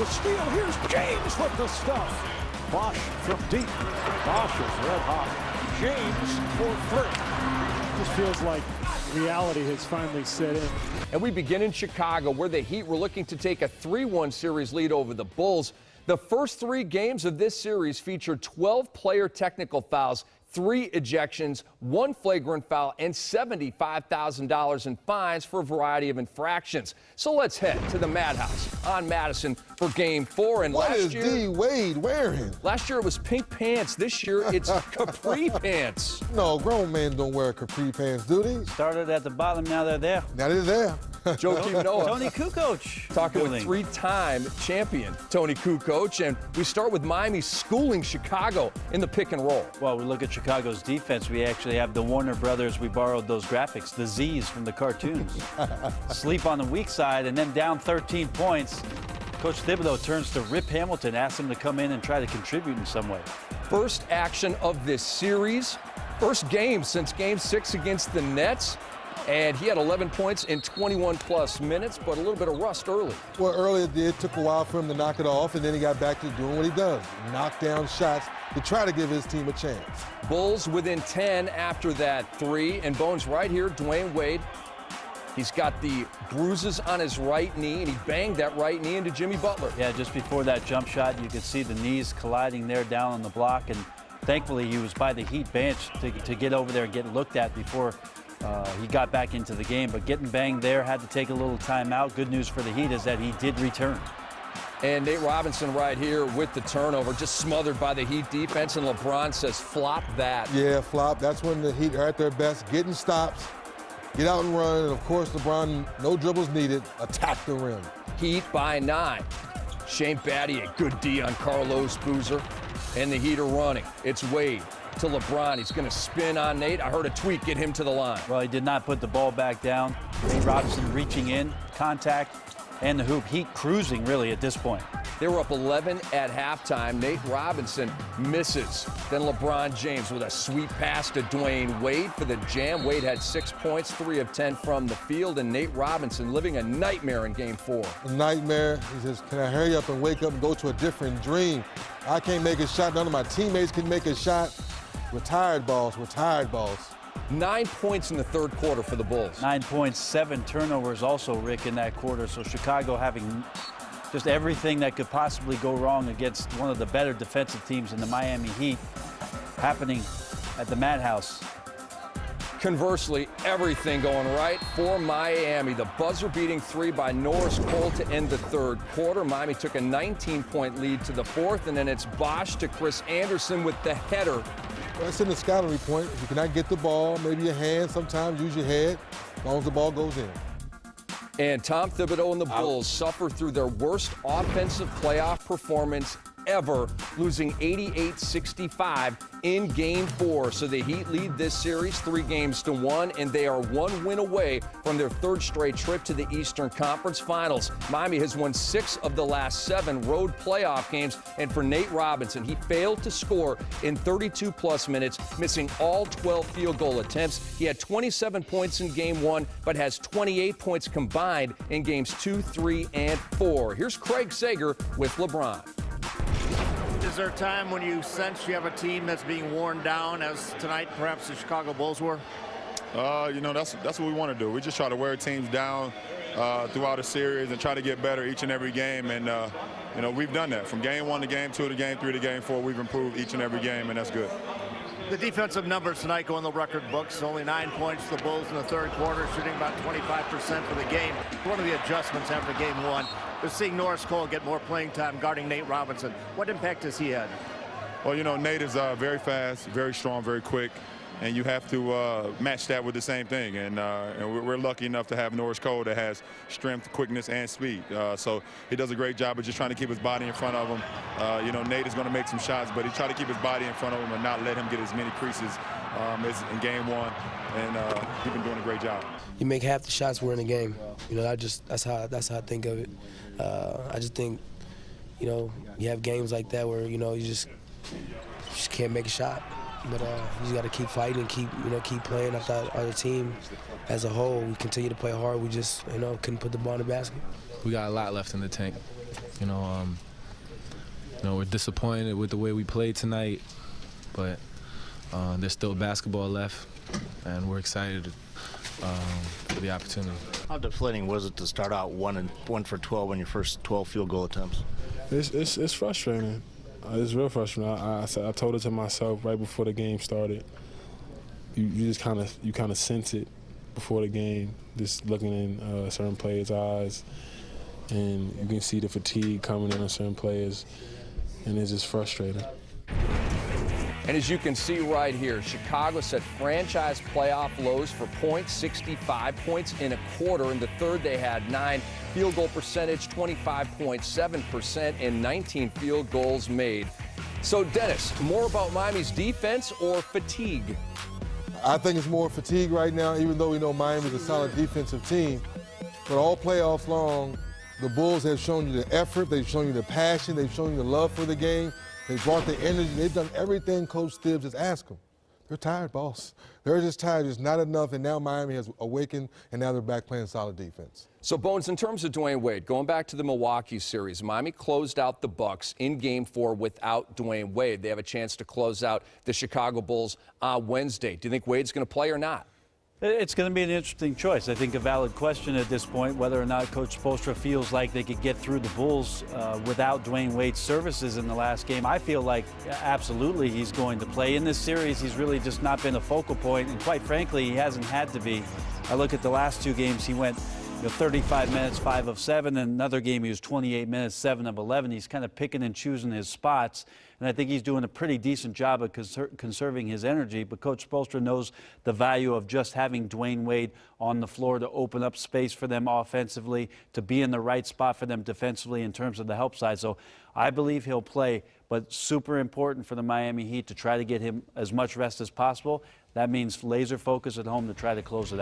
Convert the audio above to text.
the steal. Here's James with the stuff. Bosch from deep. Bosch is red hot. James for three. Just feels like reality has finally set in. And we begin in Chicago, where the Heat were looking to take a 3-1 series lead over the Bulls. The first 3 games of this series featured 12 player technical fouls, 3 ejections, 1 flagrant foul, and $75,000 in fines for a variety of infractions. So let's head to the Madhouse on Madison for Game 4. And what last is year, D. Wade wearing? Last year it was pink pants. This year it's capri pants. No, grown men don't wear capri pants, do they? Started at the bottom, now they're there. Now they're there. Joakim Noah. Tony Kukoc. Talking with 3-time champion Tony Kukoc. And we start with Miami schooling Chicago in the pick and roll. Well, we look at Chicago's defense. We actually have the Warner brothers. We borrowed those graphics, the Z's from the cartoons. Sleep on the weak side and then down 13 points. Coach Thibodeau turns to Rip Hamilton, asks him to come in and try to contribute in some way. First action of this series. First game since Game 6 against the Nets. And he had 11 points in 21-plus minutes, but a little bit of rust early. Well, early it took a while for him to knock it off, and then he got back to doing what he does, knock down shots to try to give his team a chance. Bulls within 10 after that 3. And Bones right here, Dwayne Wade. He's got the bruises on his right knee, and he banged that right knee into Jimmy Butler. Yeah, just before that jump shot, you could see the knees colliding there down on the block, and thankfully he was by the Heat bench to get over there and get looked at before he got back into the game. But getting banged there, had to take a little time out. Good news for the Heat is that he did return. And Nate Robinson right here with the turnover, just smothered by the Heat defense, and LeBron says flop that. Yeah, flop. That's when the Heat are at their best, getting stops, get out and run, and of course LeBron, no dribbles needed, attack the rim. Heat by 9. Shane Battier, good D on Carlos Boozer, and the Heat are running. It's Wade to LeBron. He's going to spin on Nate. I heard a tweet, get him to the line. Well, he did not put the ball back down. Nate Robinson reaching in, contact, and the hoop. Heat cruising, really, at this point. They were up 11 at halftime. Nate Robinson misses. Then LeBron James with a sweet pass to Dwayne Wade for the jam. Wade had 6 points, 3 of 10 from the field, and Nate Robinson living a nightmare in Game 4. A nightmare. He says, can I hurry up and wake up and go to a different dream? I can't make a shot. None of my teammates can make a shot. We're tired balls. We're tired balls. 9 points in the third quarter for the Bulls. 9 points, 7 turnovers also, Rick, in that quarter. So Chicago having just everything that could possibly go wrong against one of the better defensive teams in the Miami Heat, happening at the Madhouse. Conversely, everything going right for Miami. The buzzer-beating 3 by Norris Cole to end the third quarter. Miami took a 19-point lead to the fourth, and then it's Bosch to Chris Anderson with the header. Well, that's in the scouting report. If you cannot get the ball, maybe your hand, sometimes use your head, as long as the ball goes in. And Tom Thibodeau and the Bulls suffer through their worst offensive playoff performance ever, losing 88-65 in Game 4. So the Heat lead this series 3-1, and they are 1 win away from their 3rd straight trip to the Eastern Conference Finals. Miami has won 6 of the last 7 road playoff games, and for Nate Robinson, he failed to score in 32-plus minutes, missing all 12 field goal attempts. He had 27 points in Game 1, but has 28 points combined in Games 2, 3, and 4. Here's Craig Sager with LeBron. Is there a time when you sense you have a team that's being worn down, as tonight perhaps the Chicago Bulls were? You know, that's what we want to do. We just try to wear teams down throughout a series and try to get better each and every game. And, you know, we've done that. From Game 1 to Game 2 to Game 3 to Game 4, we've improved each and every game, and that's good. The defensive numbers tonight go in the record books. Only 9 points to the Bulls in the third quarter, shooting about 25% for the game. One of the adjustments after Game 1 was seeing Norris Cole get more playing time guarding Nate Robinson. What impact has he had? Well, you know, Nate is very fast, very strong, very quick, and you have to match that with the same thing. And we're lucky enough to have Norris Cole that has strength, quickness, and speed. So he does a great job of just trying to keep his body in front of him. You know, Nate is going to make some shots, but he tried to keep his body in front of him and not let him get as many creases as in Game 1. And he's been doing a great job. You make half the shots, we're in the game. You know, that's how I think of it. I just think, you know, you have games like that where, you know, you just can't make a shot. But you just got to keep fighting and keep playing. I thought our team as a whole, we continue to play hard. We just, you know, couldn't put the ball in the basket. We got a lot left in the tank. We're disappointed with the way we played tonight, but there's still basketball left, and we're excited for the opportunity. How deflating was it to start out 1 for 12 on your first 12 field goal attempts? It's frustrating. It's real frustrating. I told it to myself right before the game started. You just kind of sense it before the game, just looking in certain players' eyes, and you can see the fatigue coming in on certain players, and it's just frustrating. And as you can see right here, Chicago set franchise playoff lows for points, 65 points in a quarter. In the third, they had 9. Field goal percentage, 25.7%, and 19 field goals made. So, Dennis, more about Miami's defense or fatigue? I think it's more fatigue right now, even though we know Miami's a solid defensive team. But all playoffs long, the Bulls have shown you the effort, they've shown you the passion, they've shown you the love for the game. They brought the energy. They've done everything Coach Tibbs has asked them. They're tired, boss. They're just tired. It's not enough, and now Miami has awakened, and now they're back playing solid defense. So, Bones, in terms of Dwayne Wade, going back to the Milwaukee series, Miami closed out the Bucks in Game 4 without Dwayne Wade. They have a chance to close out the Chicago Bulls on Wednesday. Do you think Wade's going to play or not? It's going to be an interesting choice. I think a valid question at this point, whether or not Coach Spoelstra feels like they could get through the Bulls without Dwayne Wade's services in the last game. I feel like absolutely he's going to play. In this series, he's really just not been a focal point, and quite frankly, he hasn't had to be. I look at the last 2 games, he went 35 minutes, 5 of 7, and another game he was 28 minutes, 7 of 11. He's kind of picking and choosing his spots, and I think he's doing a pretty decent job of conserving his energy. But Coach Spoelstra knows the value of just having Dwayne Wade on the floor to open up space for them offensively, to be in the right spot for them defensively in terms of the help side. So I believe he'll play, but super important for the Miami Heat to try to get him as much rest as possible. That means laser focus at home to try to close it out.